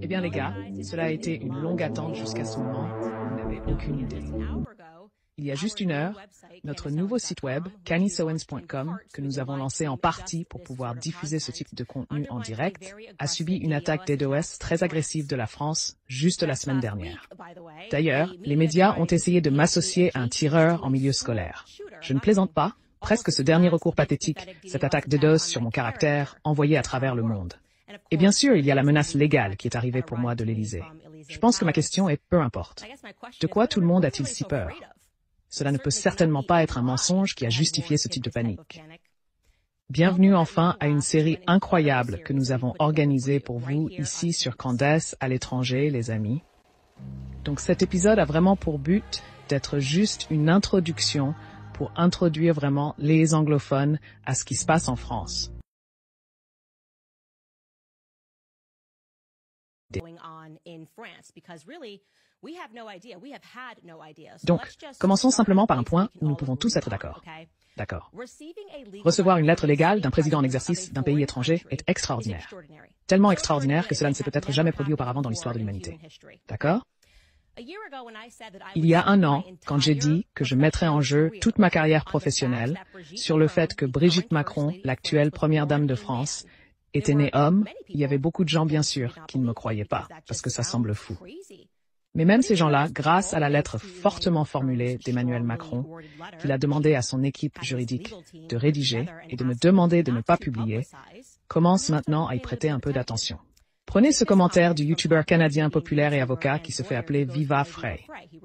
Eh bien les gars, cela a été une longue attente jusqu'à ce moment, vous n'avez aucune idée. Il y a juste une heure, notre nouveau site web, cannysowens.com, que nous avons lancé en partie pour pouvoir diffuser ce type de contenu en direct, a subi une attaque DDoS très agressive de la France juste la semaine dernière. D'ailleurs, les médias ont essayé de m'associer à un tireur en milieu scolaire. Je ne plaisante pas, presque ce dernier recours pathétique, cette attaque DDoS sur mon caractère, envoyée à travers le monde. Et bien sûr, il y a la menace légale qui est arrivée pour moi de l'Élysée. Je pense que ma question est peu importe. De quoi tout le monde a-t-il si peur? Cela ne peut certainement pas être un mensonge qui a justifié ce type de panique. Bienvenue enfin à une série incroyable que nous avons organisée pour vous ici sur Candace à l'étranger, les amis. Donc cet épisode a vraiment pour but d'être juste une introduction pour introduire vraiment les anglophones à ce qui se passe en France. Donc, commençons simplement par un point où nous pouvons tous être d'accord. D'accord. Recevoir une lettre légale d'un président en exercice d'un pays étranger est extraordinaire. Tellement extraordinaire que cela ne s'est peut-être jamais produit auparavant dans l'histoire de l'humanité. D'accord? Il y a un an, quand j'ai dit que je mettrais en jeu toute ma carrière professionnelle sur le fait que Brigitte Macron, l'actuelle première dame de France, était née homme, il y avait beaucoup de gens, bien sûr, qui ne me croyaient pas, parce que ça semble fou. Mais même ces gens-là, grâce à la lettre fortement formulée d'Emmanuel Macron, qu'il a demandé à son équipe juridique de rédiger et de me demander de ne pas publier, commencent maintenant à y prêter un peu d'attention. Prenez ce commentaire du youtubeur canadien populaire et avocat qui se fait appeler Viva Frey.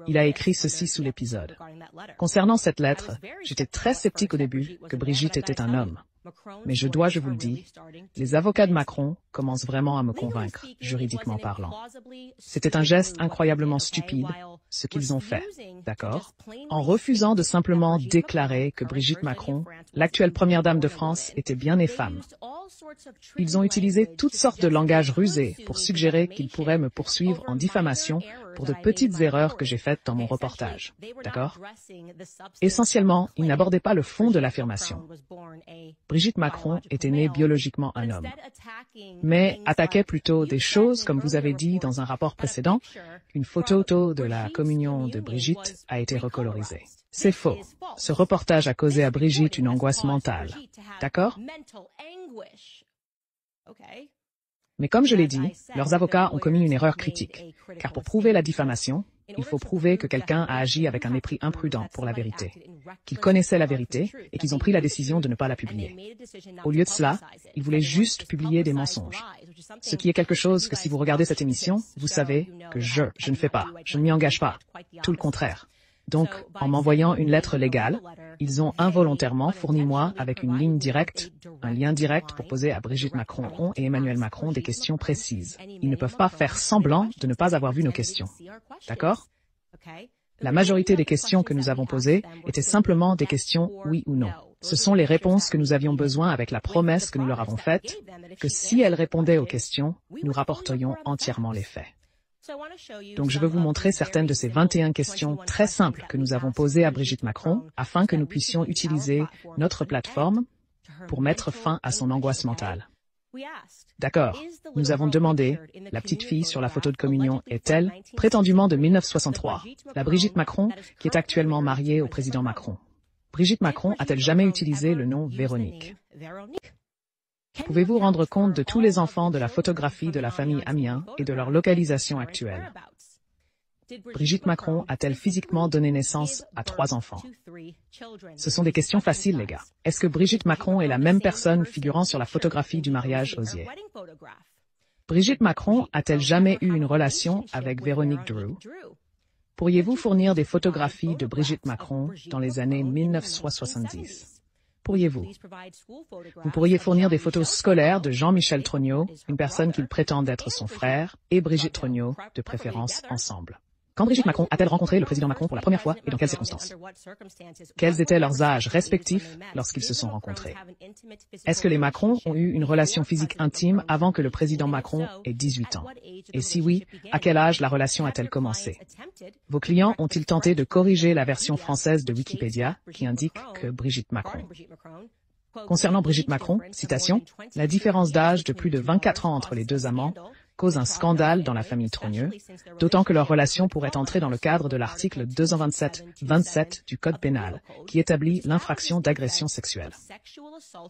Il a écrit ceci sous l'épisode. Concernant cette lettre, j'étais très sceptique au début que Brigitte était un homme. Mais je vous le dis, les avocats de Macron commencent vraiment à me convaincre, juridiquement parlant. C'était un geste incroyablement stupide, ce qu'ils ont fait, d'accord? En refusant de simplement déclarer que Brigitte Macron, l'actuelle première dame de France, était bien née femme. Ils ont utilisé toutes sortes de langages rusés pour suggérer qu'ils pourraient me poursuivre en diffamation pour de petites erreurs que j'ai faites dans mon reportage. D'accord? Essentiellement, ils n'abordaient pas le fond de l'affirmation. Brigitte Macron était née biologiquement un homme, mais attaquait plutôt des choses, comme vous avez dit dans un rapport précédent, une photo de la communion de Brigitte a été recolorisée. C'est faux. Ce reportage a causé à Brigitte une angoisse mentale. D'accord? Mais comme je l'ai dit, leurs avocats ont commis une erreur critique, car pour prouver la diffamation, il faut prouver que quelqu'un a agi avec un mépris imprudent pour la vérité, qu'ils connaissaient la vérité et qu'ils ont pris la décision de ne pas la publier. Au lieu de cela, ils voulaient juste publier des mensonges. Ce qui est quelque chose que si vous regardez cette émission, vous savez que je ne fais pas, je ne m'y engage pas, tout le contraire. Donc, en m'envoyant une lettre légale, ils ont involontairement fourni moi avec une ligne directe, un lien direct pour poser à Brigitte Macron et Emmanuel Macron des questions précises. Ils ne peuvent pas faire semblant de ne pas avoir vu nos questions. D'accord? La majorité des questions que nous avons posées étaient simplement des questions oui ou non. Ce sont les réponses que nous avions besoin avec la promesse que nous leur avons faite, que si elles répondaient aux questions, nous rapporterions entièrement les faits. Donc je veux vous montrer certaines de ces 21 questions très simples que nous avons posées à Brigitte Macron afin que nous puissions utiliser notre plateforme pour mettre fin à son angoisse mentale. D'accord, nous avons demandé, la petite fille sur la photo de communion est-elle, prétendument de 1963, la Brigitte Macron qui est actuellement mariée au président Macron? Brigitte Macron a-t-elle jamais utilisé le nom Véronique? Pouvez-vous rendre compte de tous les enfants de la photographie de la famille Amiens et de leur localisation actuelle? Brigitte Macron a-t-elle physiquement donné naissance à 3 enfants? Ce sont des questions faciles, les gars. Est-ce que Brigitte Macron est la même personne figurant sur la photographie du mariage Osier? Brigitte Macron a-t-elle jamais eu une relation avec Véronique Drew? Pourriez-vous fournir des photographies de Brigitte Macron dans les années 1970? Pourriez-vous? Vous pourriez fournir des photos scolaires de Jean-Michel Trognot, une personne qu'il prétend être son frère, et Brigitte Trognot, de préférence ensemble. Quand Brigitte Macron a-t-elle rencontré le président Macron pour la première fois et dans quelles circonstances? Quels étaient leurs âges respectifs lorsqu'ils se sont rencontrés? Est-ce que les Macron ont eu une relation physique intime avant que le président Macron ait 18 ans? Et si oui, à quel âge la relation a-t-elle commencé? Vos clients ont-ils tenté de corriger la version française de Wikipédia qui indique que Brigitte Macron? Concernant Brigitte Macron, citation, « La différence d'âge de plus de 24 ans entre les deux amants cause un scandale dans la famille Trogneux, d'autant que leur relation pourrait entrer dans le cadre de l'article 227-27 du Code pénal, qui établit l'infraction d'agression sexuelle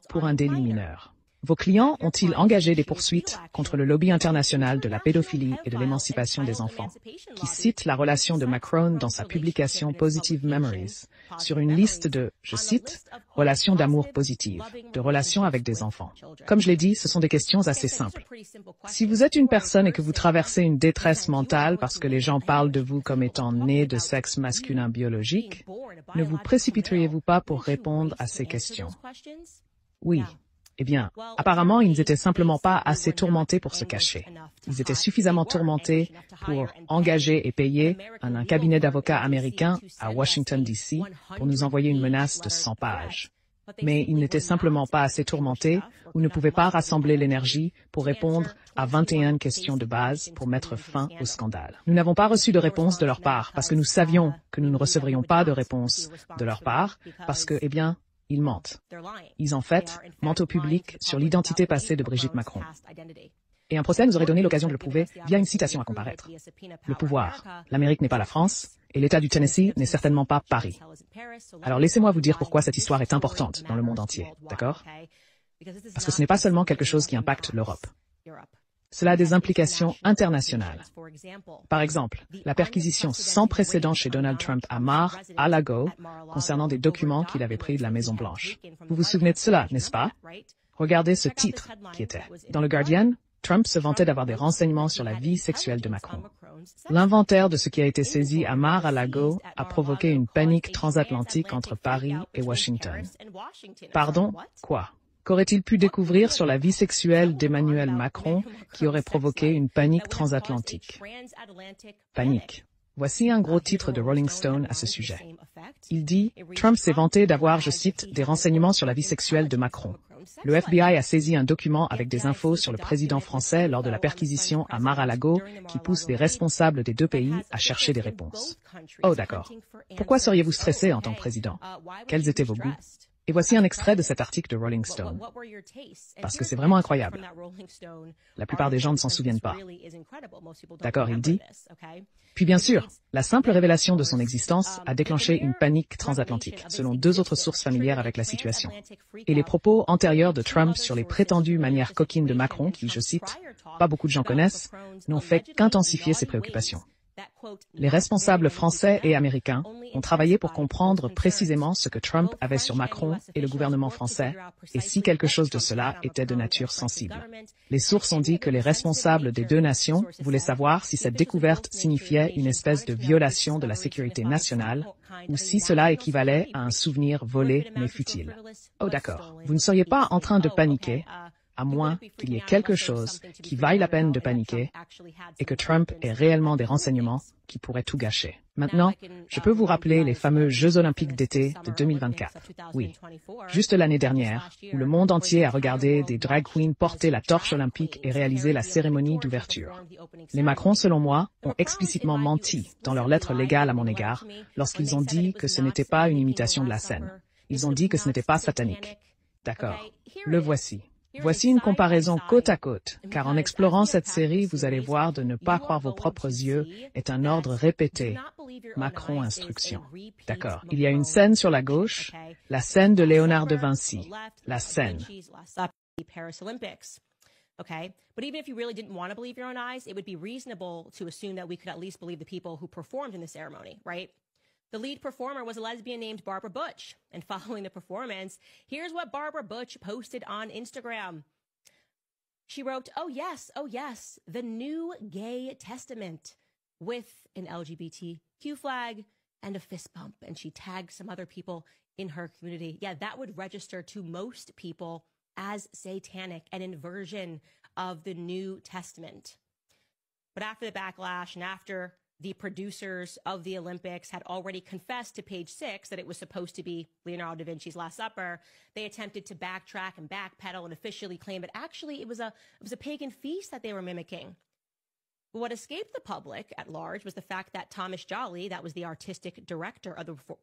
pour un délit mineur. » Vos clients ont-ils engagé des poursuites contre le lobby international de la pédophilie et de l'émancipation des enfants, qui cite la relation de Macron dans sa publication Positive Memories, sur une liste de, je cite, « relations d'amour positives, de relations avec des enfants ». Comme je l'ai dit, ce sont des questions assez simples. Si vous êtes une personne et que vous traversez une détresse mentale parce que les gens parlent de vous comme étant né de sexe masculin biologique, ne vous précipiteriez-vous pas pour répondre à ces questions? Oui. Eh bien, apparemment, ils n'étaient simplement pas assez tourmentés pour se cacher. Ils étaient suffisamment tourmentés pour engager et payer un cabinet d'avocats américain à Washington, D.C. pour nous envoyer une menace de 100 pages. Mais ils n'étaient simplement pas assez tourmentés ou ne pouvaient pas rassembler l'énergie pour répondre à 21 questions de base pour mettre fin au scandale. Nous n'avons pas reçu de réponse de leur part parce que nous savions que nous ne recevrions pas de réponse de leur part parce que, eh bien, ils mentent. Ils, en fait, mentent au public sur l'identité passée de Brigitte Macron. Et un procès nous aurait donné l'occasion de le prouver via une citation à comparaître. Le pouvoir. L'Amérique n'est pas la France, et l'État du Tennessee n'est certainement pas Paris. Alors laissez-moi vous dire pourquoi cette histoire est importante dans le monde entier, d'accord? Parce que ce n'est pas seulement quelque chose qui impacte l'Europe. Cela a des implications internationales. Par exemple, la perquisition sans précédent chez Donald Trump à Mar-a-Lago concernant des documents qu'il avait pris de la Maison-Blanche. Vous vous souvenez de cela, n'est-ce pas? Regardez ce titre qui était. Dans le Guardian, Trump se vantait d'avoir des renseignements sur la vie sexuelle de Macron. L'inventaire de ce qui a été saisi à Mar-a-Lago a provoqué une panique transatlantique entre Paris et Washington. Pardon? Quoi? Qu'aurait-il pu découvrir sur la vie sexuelle d'Emmanuel Macron qui aurait provoqué une panique transatlantique? Panique. Voici un gros titre de Rolling Stone à ce sujet. Il dit « Trump s'est vanté d'avoir, je cite, des renseignements sur la vie sexuelle de Macron. Le FBI a saisi un document avec des infos sur le président français lors de la perquisition à Mar-a-Lago qui pousse les responsables des deux pays à chercher des réponses. » Oh d'accord. Pourquoi seriez-vous stressé en tant que président? Quels étaient vos goûts? Et voici un extrait de cet article de Rolling Stone. Parce que c'est vraiment incroyable. La plupart des gens ne s'en souviennent pas. D'accord, il dit. Puis bien sûr, la simple révélation de son existence a déclenché une panique transatlantique, selon deux autres sources familières avec la situation. Et les propos antérieurs de Trump sur les prétendues manières coquines de Macron, qui, je cite, pas beaucoup de gens connaissent, n'ont fait qu'intensifier ses préoccupations. Les responsables français et américains ont travaillé pour comprendre précisément ce que Trump avait sur Macron et le gouvernement français, et si quelque chose de cela était de nature sensible. Les sources ont dit que les responsables des deux nations voulaient savoir si cette découverte signifiait une espèce de violation de la sécurité nationale, ou si cela équivalait à un souvenir volé mais futile. Oh d'accord, vous ne seriez pas en train de paniquer, à moins qu'il y ait quelque chose qui vaille la peine de paniquer et que Trump ait réellement des renseignements qui pourraient tout gâcher. Maintenant, je peux vous rappeler les fameux Jeux olympiques d'été de 2024. Oui, juste l'année dernière, où le monde entier a regardé des drag queens porter la torche olympique et réaliser la cérémonie d'ouverture. Les Macron, selon moi, ont explicitement menti dans leur lettre légale à mon égard lorsqu'ils ont dit que ce n'était pas une imitation de la scène. Ils ont dit que ce n'était pas satanique. D'accord, le voici. Voici une comparaison côte à côte, car en explorant cette série, vous allez voir de ne pas croire vos propres yeux est un ordre répété. Macron instruction. D'accord. Il y a une scène sur la gauche, la scène de Léonard de Vinci. La scène. Okay, but even if you really didn't want to believe your own eyes, it would be reasonable to assume that we could at least believe the people who performed in the ceremony, right? The lead performer was a lesbian named Barbara Butch. And following the performance, here's what Barbara Butch posted on Instagram. She wrote, oh yes, the new gay testament with an LGBTQ flag and a fist bump. And she tagged some other people in her community. Yeah, that would register to most people as satanic, an inversion of the New Testament. But after the backlash and after the producers of the Olympics had already confessed to Page Six that it was supposed to be Leonardo da Vinci's Last Supper, they attempted to backtrack and backpedal and officially claim that actually it was a pagan feast that they were mimicking. But what escaped the public at large was the fact that Thomas Joly, that was the artistic director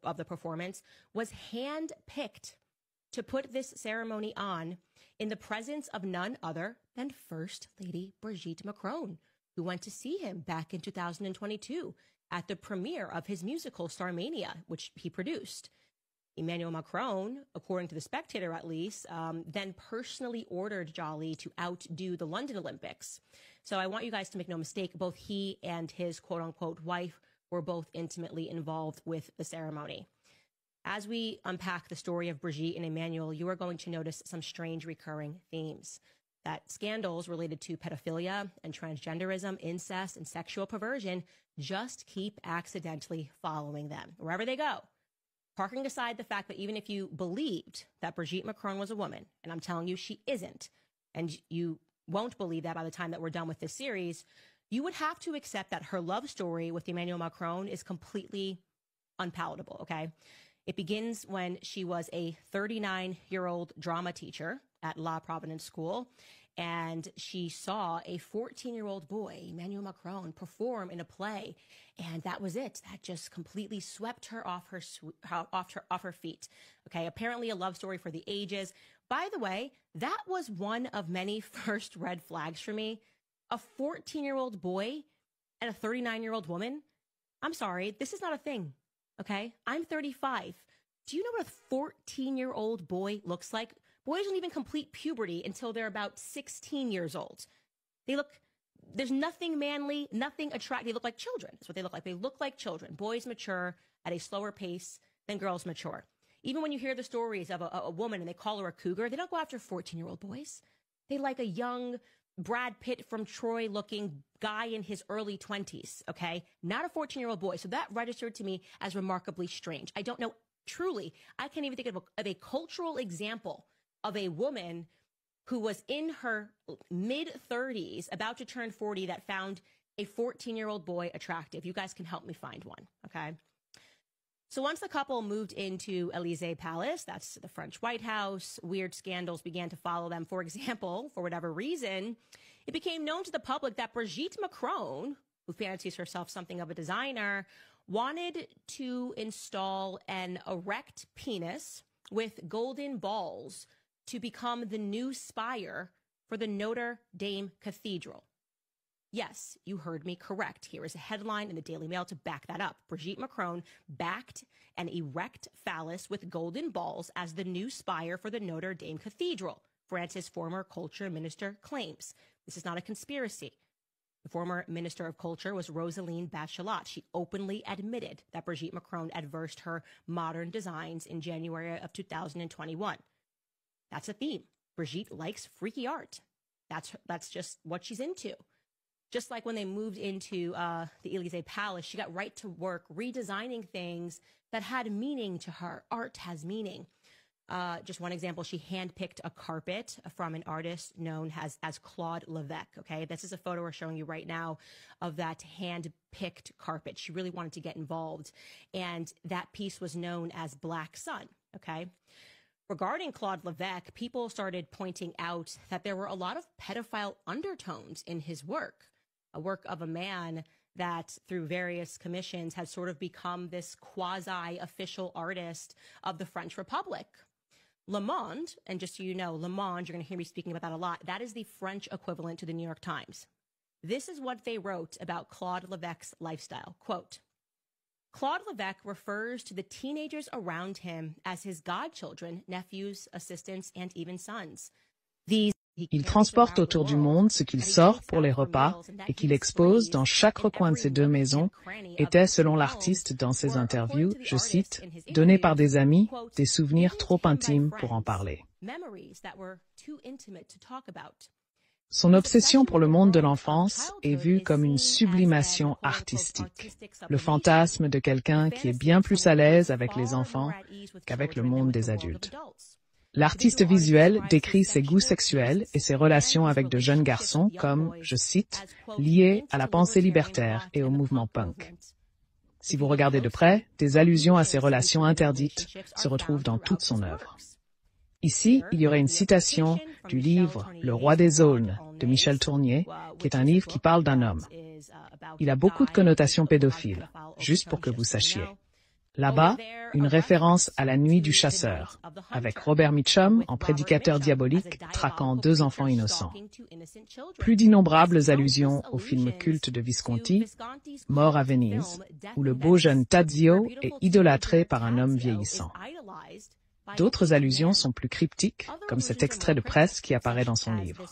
of the performance, was handpicked to put this ceremony on in the presence of none other than First Lady Brigitte Macron, who went to see him back in 2022 at the premiere of his musical Starmania, which he produced. Emmanuel Macron, according to The Spectator at least, then personally ordered Joly to outdo the London Olympics. So I want you guys to make no mistake, both he and his quote-unquote wife were both intimately involved with the ceremony. As we unpack the story of Brigitte and Emmanuel, you are going to notice some strange recurring themes. That scandals related to pedophilia and transgenderism, incest, and sexual perversion just keep accidentally following them wherever they go. Parking aside the fact that even if you believed that Brigitte Macron was a woman, and I'm telling you she isn't, and you won't believe that by the time that we're done with this series, you would have to accept that her love story with Emmanuel Macron is completely unpalatable, okay? It begins when she was a 39-year-old drama teacher at La Providence School, and she saw a 14-year-old boy, Emmanuel Macron, perform in a play, and that was it. That just completely swept her off her feet. Okay, apparently a love story for the ages. By the way, that was one of many first red flags for me. A 14-year-old boy and a 39-year-old woman. I'm sorry, this is not a thing. Okay, I'm 35. Do you know what a 14-year-old boy looks like? Boys don't even complete puberty until they're about 16 years old. There's nothing manly, nothing attractive. They look like children. That's what they look like. They look like children. Boys mature at a slower pace than girls mature. Even when you hear the stories of a woman and they call her a cougar, they don't go after 14-year-old boys. They like a young Brad Pitt from Troy looking guy in his early 20s, okay? Not a 14-year-old boy. So that registered to me as remarkably strange. I don't know, truly, I can't even think of a cultural example of a woman who was in her mid-30s, about to turn 40, that found a 14-year-old boy attractive. You guys can help me find one, okay? So once the couple moved into Élysée Palace, that's the French White House, weird scandals began to follow them. For example, for whatever reason, it became known to the public that Brigitte Macron, who fancies herself something of a designer, wanted to install an erect penis with golden balls to become the new spire for the Notre Dame Cathedral. Yes, you heard me correct. Here is a headline in the Daily Mail to back that up. Brigitte Macron backed an erect phallus with golden balls as the new spire for the Notre Dame Cathedral, France's former culture minister claims. This is not a conspiracy. The former Minister of Culture was Roselyne Bachelot. She openly admitted that Brigitte Macron adversed her modern designs in January of 2021. That's a theme. Brigitte likes freaky art. That's just what she's into. Just like when they moved into the Élysée Palace, she got right to work redesigning things that had meaning to her. Art has meaning. Just one example, she handpicked a carpet from an artist known as Claude Levesque, okay? This is a photo we're showing you right now of that hand-picked carpet. She really wanted to get involved, and that piece was known as Black Sun, okay? Regarding Claude Levesque, people started pointing out that there were a lot of pedophile undertones in his work, a work of a man that through various commissions has sort of become this quasi-official artist of the French Republic. Le Monde, and just so you know, Le Monde, you're going to hear me speaking about that a lot, that is the French equivalent to the New York Times. This is what they wrote about Claude Levesque's lifestyle. Quote, Claude Levesque refers to the teenagers around him as his godchildren, nephews, assistants, and even sons. Il transporte autour du monde ce qu'il sort pour les repas et qu'il expose dans chaque recoin de ses deux maisons était, selon l'artiste dans ses interviews, je cite, « donné par des amis, des souvenirs trop intimes pour en parler ». Son obsession pour le monde de l'enfance est vue comme une sublimation artistique, le fantasme de quelqu'un qui est bien plus à l'aise avec les enfants qu'avec le monde des adultes. L'artiste visuel décrit ses goûts sexuels et ses relations avec de jeunes garçons comme, je cite, liés à la pensée libertaire et au mouvement punk. Si vous regardez de près, des allusions à ces relations interdites se retrouvent dans toute son œuvre. Ici, il y aurait une citation du livre Le Roi des Aulnes de Michel Tournier, qui est un livre qui parle d'un homme. Il a beaucoup de connotations pédophiles, juste pour que vous sachiez. Là-bas, une référence à La Nuit du chasseur, avec Robert Mitchum en prédicateur diabolique traquant 2 enfants innocents. Plus d'innombrables allusions au film culte de Visconti, Mort à Venise, où le beau jeune Tadzio est idolâtré par un homme vieillissant. D'autres allusions sont plus cryptiques, comme cet extrait de presse qui apparaît dans son livre.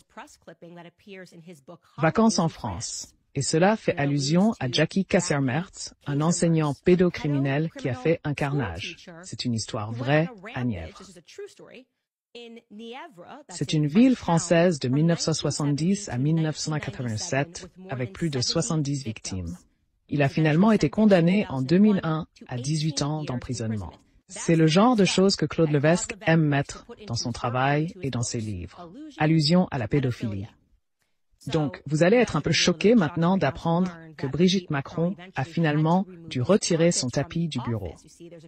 Vacances en France. Et cela fait allusion à Jackie Cassermertz, un enseignant pédocriminel qui a fait un carnage. C'est une histoire vraie à Nièvre. C'est une ville française de 1970 à 1987, avec plus de 70 victimes. Il a finalement été condamné en 2001 à 18 ans d'emprisonnement. C'est le genre de choses que Claude Levesque aime mettre dans son travail et dans ses livres. Allusion à la pédophilie. Donc, vous allez être un peu choqués maintenant d'apprendre que Brigitte Macron a finalement dû retirer son tapis du bureau.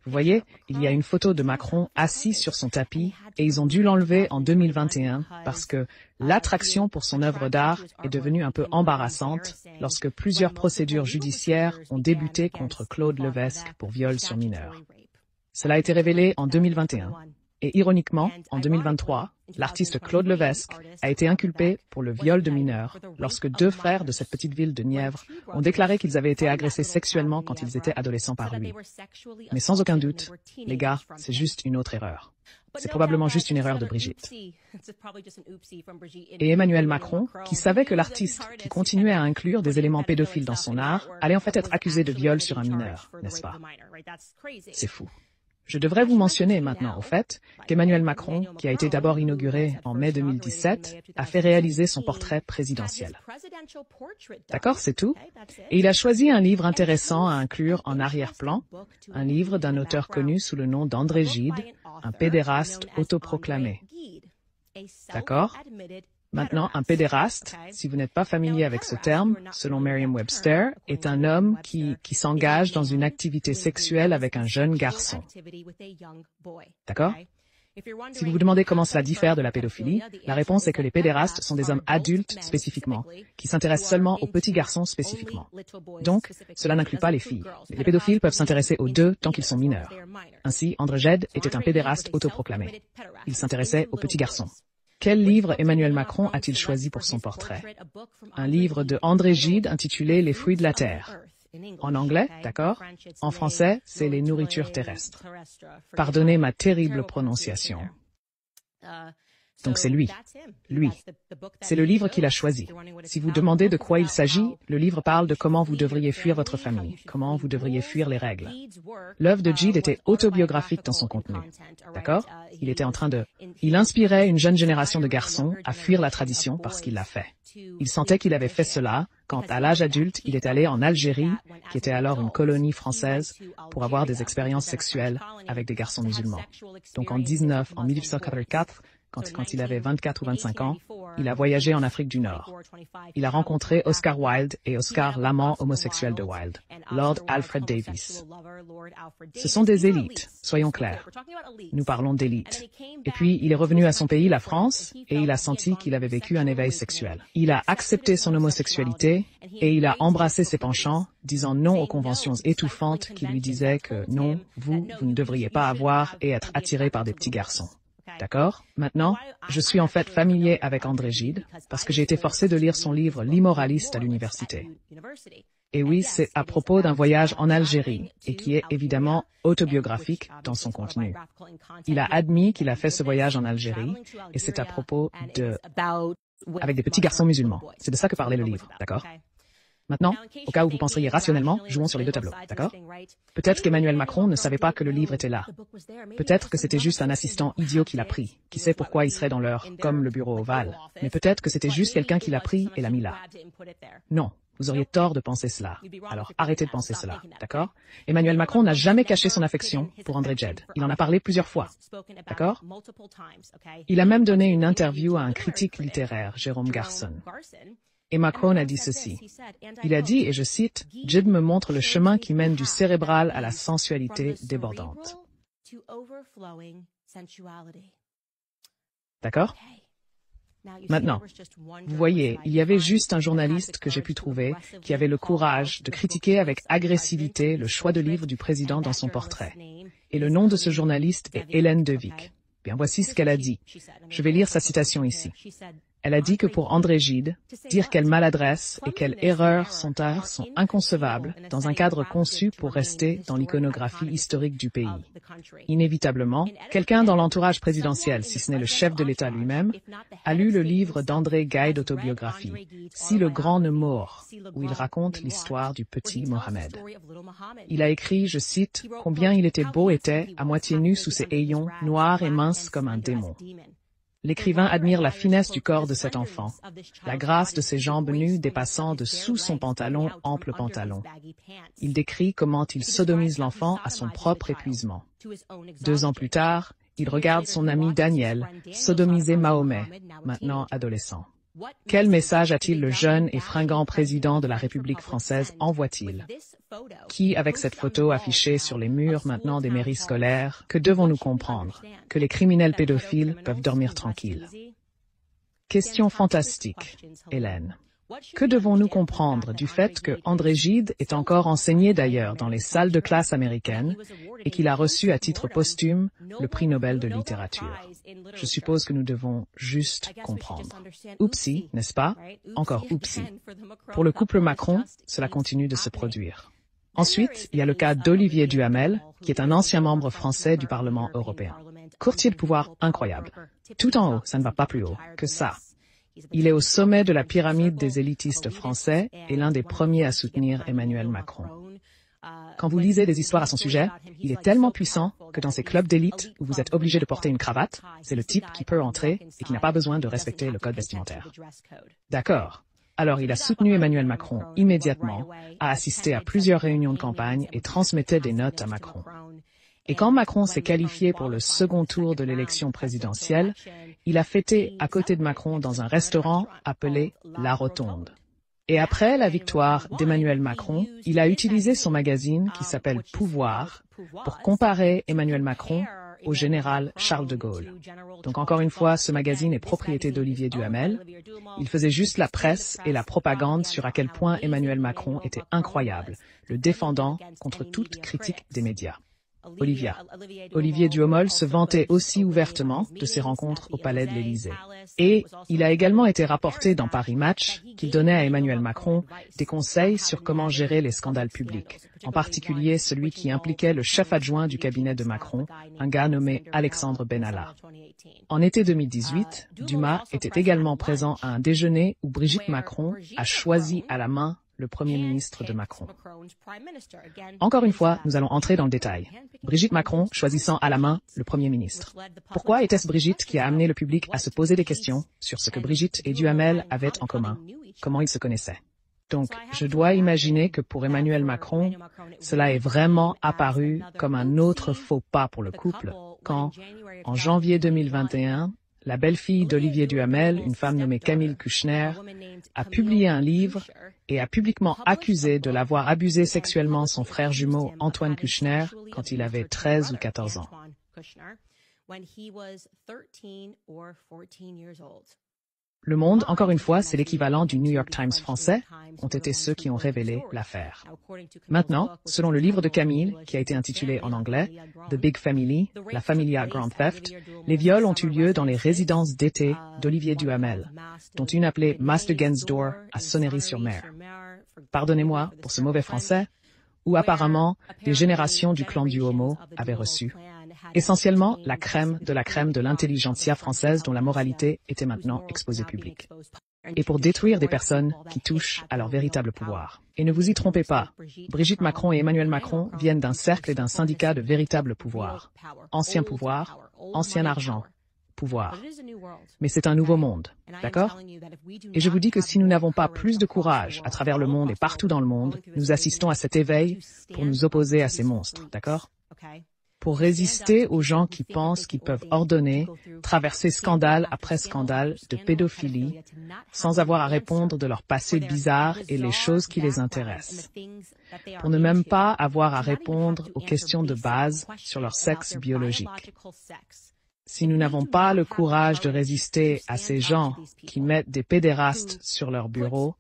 Vous voyez, il y a une photo de Macron assis sur son tapis et ils ont dû l'enlever en 2021 parce que l'attraction pour son œuvre d'art est devenue un peu embarrassante lorsque plusieurs procédures judiciaires ont débuté contre Claude Levesque pour viol sur mineur. Cela a été révélé en 2021. Et ironiquement, en 2023, l'artiste Claude Levesque a été inculpé pour le viol de mineurs lorsque 2 frères de cette petite ville de Nièvre ont déclaré qu'ils avaient été agressés sexuellement quand ils étaient adolescents par lui. Mais sans aucun doute, les gars, c'est juste une autre erreur. C'est probablement juste une erreur de Brigitte. Et Emmanuel Macron, qui savait que l'artiste qui continuait à inclure des éléments pédophiles dans son art, allait en fait être accusé de viol sur un mineur, n'est-ce pas? C'est fou. Je devrais vous mentionner maintenant, au fait, qu'Emmanuel Macron, qui a été d'abord inauguré en mai 2017, a fait réaliser son portrait présidentiel. D'accord, c'est tout? Et il a choisi un livre intéressant à inclure en arrière-plan, un livre d'un auteur connu sous le nom d'André Gide, un pédéraste autoproclamé. D'accord? Maintenant, un pédéraste, si vous n'êtes pas familier avec ce terme, selon Merriam-Webster, est un homme qui s'engage dans une activité sexuelle avec un jeune garçon. D'accord? Si vous vous demandez comment cela diffère de la pédophilie, la réponse est que les pédérastes sont des hommes adultes spécifiquement, qui s'intéressent seulement aux petits garçons spécifiquement. Donc, cela n'inclut pas les filles. Les pédophiles peuvent s'intéresser aux deux tant qu'ils sont mineurs. Ainsi, André Gide était un pédéraste autoproclamé. Il s'intéressait aux petits garçons. Quel livre Emmanuel Macron a-t-il choisi pour son portrait? Un livre de André Gide intitulé Les fruits de la terre. En anglais, d'accord? En français, c'est les nourritures terrestres. Pardonnez ma terrible prononciation. Donc c'est lui. Lui. C'est le livre qu'il a choisi. Si vous demandez de quoi il s'agit, le livre parle de comment vous devriez fuir votre famille, comment vous devriez fuir les règles. L'œuvre de Gide était autobiographique dans son contenu. D'accord? Il inspirait une jeune génération de garçons à fuir la tradition parce qu'il l'a fait. Il sentait qu'il avait fait cela quand, à l'âge adulte, il est allé en Algérie, qui était alors une colonie française, pour avoir des expériences sexuelles avec des garçons musulmans. Donc en 1884, quand il avait 24 ou 25 ans, il a voyagé en Afrique du Nord. Il a rencontré Oscar Wilde et Oscar, l'amant homosexuel de Wilde, Lord Alfred Davis. Ce sont des élites, soyons clairs. Nous parlons d'élites. Et puis, il est revenu à son pays, la France, et il a senti qu'il avait vécu un éveil sexuel. Il a accepté son homosexualité et il a embrassé ses penchants, disant non aux conventions étouffantes qui lui disaient que non, vous ne devriez pas avoir et être attiré par des petits garçons. D'accord? Maintenant, je suis en fait familier avec André Gide parce que j'ai été forcé de lire son livre L'immoraliste à l'université. Et oui, c'est à propos d'un voyage en Algérie et qui est évidemment autobiographique dans son contenu. Il a admis qu'il a fait ce voyage en Algérie et c'est à propos avec des petits garçons musulmans. C'est de ça que parlait le livre, d'accord? Maintenant, au cas où vous penseriez rationnellement, jouons sur les deux tableaux, d'accord? Peut-être qu'Emmanuel Macron ne savait pas que le livre était là. Peut-être que c'était juste un assistant idiot qui l'a pris. Qui sait pourquoi il serait dans l'heure, comme le bureau ovale. Mais peut-être que c'était juste quelqu'un qui l'a pris et l'a mis là. Non, Vous auriez tort de penser cela. Alors arrêtez de penser cela, d'accord? Emmanuel Macron n'a jamais caché son affection pour André Gide. Il en a parlé plusieurs fois, d'accord? Il a même donné une interview à un critique littéraire, Jérôme Garçon. Et Macron a dit ceci. Il a dit, et je cite, « Gide me montre le chemin qui mène du cérébral à la sensualité débordante. » D'accord? Maintenant, vous voyez, il y avait juste un journaliste que j'ai pu trouver qui avait le courage de critiquer avec agressivité le choix de livre du président dans son portrait. Et le nom de ce journaliste est Hélène Devic. Bien, voici ce qu'elle a dit. Je vais lire sa citation ici. Elle a dit que pour André Gide, dire quelle maladresse et quelle erreur sont inconcevables dans un cadre conçu pour rester dans l'iconographie historique du pays. Inévitablement, quelqu'un dans l'entourage présidentiel, si ce n'est le chef de l'État lui-même, a lu le livre d'André Gide autobiographie, Si le grand ne mord, où il raconte l'histoire du petit Mohamed. Il a écrit, je cite, « Combien il était beau était, à moitié nu sous ses haillons, noir et mince comme un démon. » L'écrivain admire la finesse du corps de cet enfant, la grâce de ses jambes nues dépassant de sous son pantalon, ample pantalon. Il décrit comment il sodomise l'enfant à son propre épuisement. 2 ans plus tard, il regarde son ami Daniel sodomiser Mahomet, maintenant adolescent. Quel message a-t-il le jeune et fringant président de la République française envoie-t-il? Qui, avec cette photo affichée sur les murs maintenant des mairies scolaires, que devons-nous comprendre? Que les criminels pédophiles peuvent dormir tranquilles. Question fantastique, Hélène. Que devons-nous comprendre du fait que André Gide est encore enseigné d'ailleurs dans les salles de classe américaines et qu'il a reçu à titre posthume le prix Nobel de littérature? Je suppose que nous devons juste comprendre. Oupsie, n'est-ce pas? Encore oupsie. Pour le couple Macron, cela continue de se produire. Ensuite, il y a le cas d'Olivier Duhamel, qui est un ancien membre français du Parlement européen. Courtier de pouvoir incroyable. Tout en haut, ça ne va pas plus haut que ça. Il est au sommet de la pyramide des élitistes français et l'un des premiers à soutenir Emmanuel Macron. Quand vous lisez des histoires à son sujet, il est tellement puissant que dans ces clubs d'élite où vous êtes obligé de porter une cravate, c'est le type qui peut entrer et qui n'a pas besoin de respecter le code vestimentaire. D'accord. Alors il a soutenu Emmanuel Macron immédiatement, a assisté à plusieurs réunions de campagne et transmettait des notes à Macron. Et quand Macron s'est qualifié pour le second tour de l'élection présidentielle, il a fêté à côté de Macron dans un restaurant appelé La Rotonde. Et après la victoire d'Emmanuel Macron, il a utilisé son magazine qui s'appelle Pouvoir pour comparer Emmanuel Macron au général Charles de Gaulle. Donc encore une fois, ce magazine est propriété d'Olivier Duhamel. Il faisait juste la presse et la propagande sur à quel point Emmanuel Macron était incroyable, le défendant contre toute critique des médias. Olivier Duhamel se vantait aussi ouvertement de ses rencontres au Palais de l'Élysée. Et il a également été rapporté dans Paris Match qu'il donnait à Emmanuel Macron des conseils sur comment gérer les scandales publics, en particulier celui qui impliquait le chef adjoint du cabinet de Macron, un gars nommé Alexandre Benalla. En été 2018, Dumas était également présent à un déjeuner où Brigitte Macron a choisi à la main le Premier ministre de Macron. Encore une fois, nous allons entrer dans le détail. Brigitte Macron choisissant à la main le Premier ministre. Pourquoi était-ce Brigitte qui a amené le public à se poser des questions sur ce que Brigitte et Duhamel avaient en commun? Comment ils se connaissaient? Donc, je dois imaginer que pour Emmanuel Macron, cela est vraiment apparu comme un autre faux pas pour le couple quand, en janvier 2021, la belle-fille d'Olivier Duhamel, une femme nommée Camille Kouchner, a publié un livre et a publiquement accusé de l'avoir abusé sexuellement son frère jumeau Antoine Kouchner quand il avait 13 ou 14 ans. Le Monde, encore une fois, c'est l'équivalent du New York Times français, ont été ceux qui ont révélé l'affaire. Maintenant, selon le livre de Camille, qui a été intitulé en anglais The Big Family, la Familia Grand Theft, les viols ont eu lieu dans les résidences d'été d'Olivier Duhamel, dont une appelée Master Gainsdoor à Sonnery-sur-Mer. Pardonnez-moi pour ce mauvais français, où apparemment des générations du clan du Homo avaient reçu. Essentiellement la crème de l'intelligentsia française dont la moralité était maintenant exposée publique. Et pour détruire des personnes qui touchent à leur véritable pouvoir. Et ne vous y trompez pas, Brigitte Macron et Emmanuel Macron viennent d'un cercle et d'un syndicat de véritable pouvoir. Ancien argent, pouvoir. Mais c'est un nouveau monde, d'accord? Et je vous dis que si nous n'avons pas plus de courage à travers le monde et partout dans le monde, nous assistons à cet éveil pour nous opposer à ces monstres, d'accord? Pour résister aux gens qui pensent qu'ils peuvent ordonner, traverser scandale après scandale de pédophilie, sans avoir à répondre de leur passé bizarre et les choses qui les intéressent. Pour ne même pas avoir à répondre aux questions de base sur leur sexe biologique. Si nous n'avons pas le courage de résister à ces gens qui mettent des pédérastes sur leur bureau,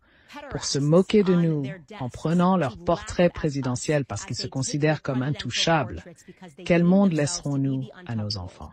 pour se moquer de nous en prenant leur portrait présidentiel parce qu'ils se considèrent comme intouchables, quel monde laisserons-nous à nos enfants?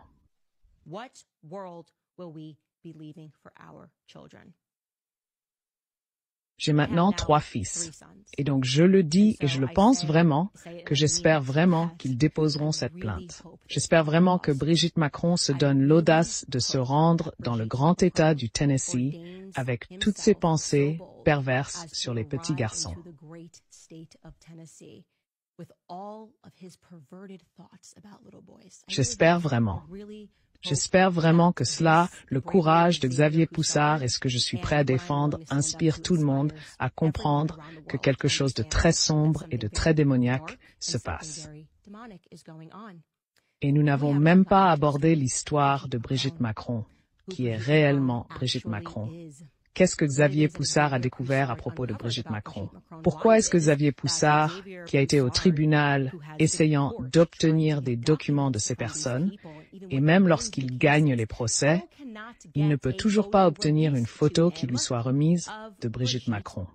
J'ai maintenant 3 fils. Et donc je le dis et je le pense vraiment que j'espère vraiment qu'ils déposeront cette plainte. J'espère vraiment que Brigitte Macron se donne l'audace de se rendre dans le grand État du Tennessee avec toutes ses pensées perverses sur les petits garçons. J'espère vraiment. J'espère vraiment que cela, le courage de Xavier Poussard et ce que je suis prêt à défendre, inspire tout le monde à comprendre que quelque chose de très sombre et de très démoniaque se passe. Et nous n'avons même pas abordé l'histoire de Brigitte Macron, qui est réellement Brigitte Macron. Qu'est-ce que Xavier Poussard a découvert à propos de Brigitte Macron? Pourquoi est-ce que Xavier Poussard, qui a été au tribunal essayant d'obtenir des documents de ces personnes, et même lorsqu'il gagne les procès, il ne peut toujours pas obtenir une photo qui lui soit remise de Brigitte Macron?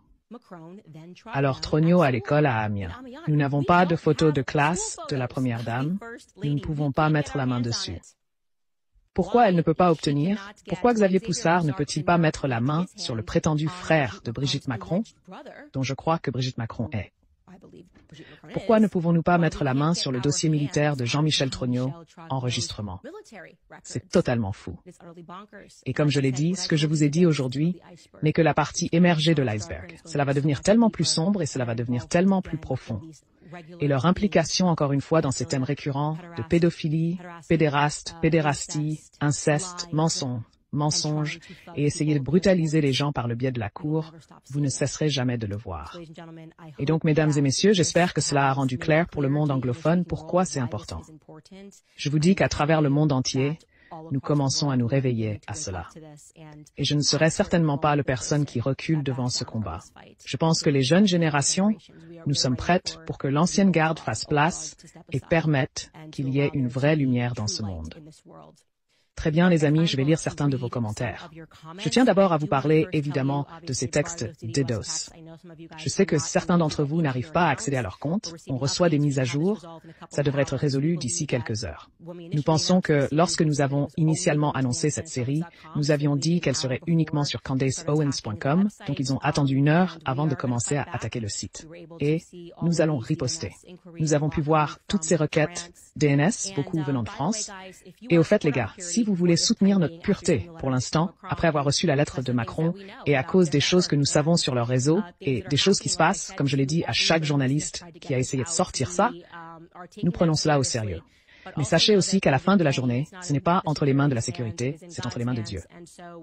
Alors Trogno à l'école à Amiens. Nous n'avons pas de photo de classe de la première dame, nous ne pouvons pas mettre la main dessus. Pourquoi elle ne peut pas obtenir? Pourquoi Xavier Poussard ne peut-il pas mettre la main sur le prétendu frère de Brigitte Macron, dont je crois que Brigitte Macron est? Pourquoi ne pouvons-nous pas mettre la main sur le dossier militaire de Jean-Michel Trogno, enregistrement? C'est totalement fou. Et comme je l'ai dit, ce que je vous ai dit aujourd'hui n'est que la partie émergée de l'iceberg. Cela va devenir tellement plus sombre et cela va devenir tellement plus profond. Et leur implication, encore une fois, dans ces thèmes récurrents de pédophilie, pédéraste, pédérastie, inceste, mensonge, et essayer de brutaliser les gens par le biais de la cour, vous ne cesserez jamais de le voir. Et donc, mesdames et messieurs, j'espère que cela a rendu clair pour le monde anglophone pourquoi c'est important. Je vous dis qu'à travers le monde entier, nous commençons à nous réveiller à cela. Et je ne serai certainement pas la personne qui recule devant ce combat. Je pense que les jeunes générations, nous sommes prêtes pour que l'ancienne garde fasse place et permette qu'il y ait une vraie lumière dans ce monde. Très bien, les amis, je vais lire certains de vos commentaires. Je tiens d'abord à vous parler, évidemment, de ces textes DDoS. Je sais que certains d'entre vous n'arrivent pas à accéder à leur compte. On reçoit des mises à jour. Ça devrait être résolu d'ici quelques heures. Nous pensons que lorsque nous avons initialement annoncé cette série, nous avions dit qu'elle serait uniquement sur CandaceOwens.com, donc ils ont attendu 1 heure avant de commencer à attaquer le site. Et nous allons riposter. Nous avons pu voir toutes ces requêtes DNS, beaucoup venant de France. Et au fait, les gars, si vous voulez soutenir notre pureté, pour l'instant, après avoir reçu la lettre de Macron, et à cause des choses que nous savons sur leur réseau, et des choses qui se passent, comme je l'ai dit à chaque journaliste qui a essayé de sortir ça, nous prenons cela au sérieux. Mais sachez aussi qu'à la fin de la journée, ce n'est pas entre les mains de la sécurité, c'est entre les mains de Dieu.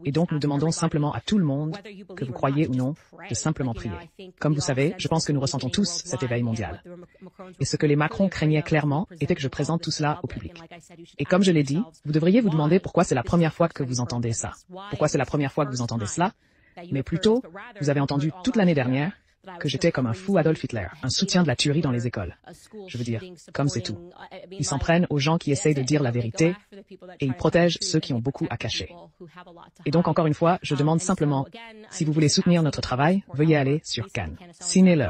Et donc nous demandons simplement à tout le monde, que vous croyez ou non, de simplement prier. Comme vous savez, je pense que nous ressentons tous cet éveil mondial. Et ce que les Macron craignaient clairement était que je présente tout cela au public. Et comme je l'ai dit, vous devriez vous demander pourquoi c'est la première fois que vous entendez ça. Pourquoi c'est la première fois que vous entendez cela? Mais plutôt, vous avez entendu toute l'année dernière que j'étais comme un fou Adolf Hitler, un soutien de la tuerie dans les écoles. Je veux dire, comme c'est tout. Ils s'en prennent aux gens qui essayent de dire la vérité et ils protègent ceux qui ont beaucoup à cacher. Et donc, encore une fois, je demande simplement, si vous voulez soutenir notre travail, veuillez aller sur Cannes. Signez-le.